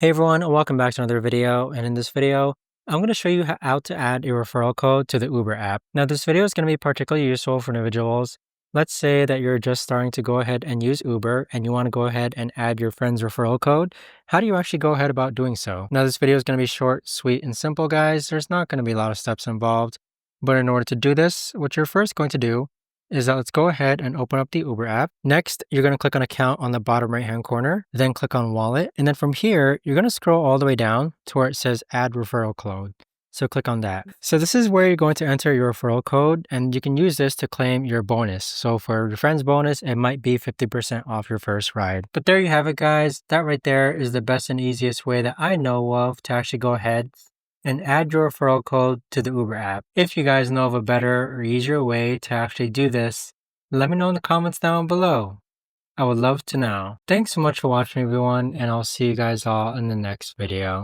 Hey everyone, and welcome back to another video. And in this video, I'm going to show you how to add a referral code to the Uber app. Now, this video is going to be particularly useful for individuals. Let's say that you're just starting to go ahead and use Uber and you want to go ahead and add your friend's referral code. How do you actually go ahead about doing so? Now, this video is going to be short, sweet, and simple, guys. There's not going to be a lot of steps involved. But in order to do this, what you're first going to do is that let's go ahead and open up the Uber app. Next, you're going to click on account on the bottom right hand corner, then click on wallet. And then from here, you're going to scroll all the way down to where it says add referral code. So click on that. So this is where you're going to enter your referral code and you can use this to claim your bonus. So for your friend's bonus, it might be 50% off your first ride. But there you have it, guys. That right there is the best and easiest way that I know of to actually go ahead and add your referral code to the Uber app. If you guys know of a better or easier way to actually do this, let me know in the comments down below. I would love to know. Thanks so much for watching, everyone, and I'll see you guys all in the next video.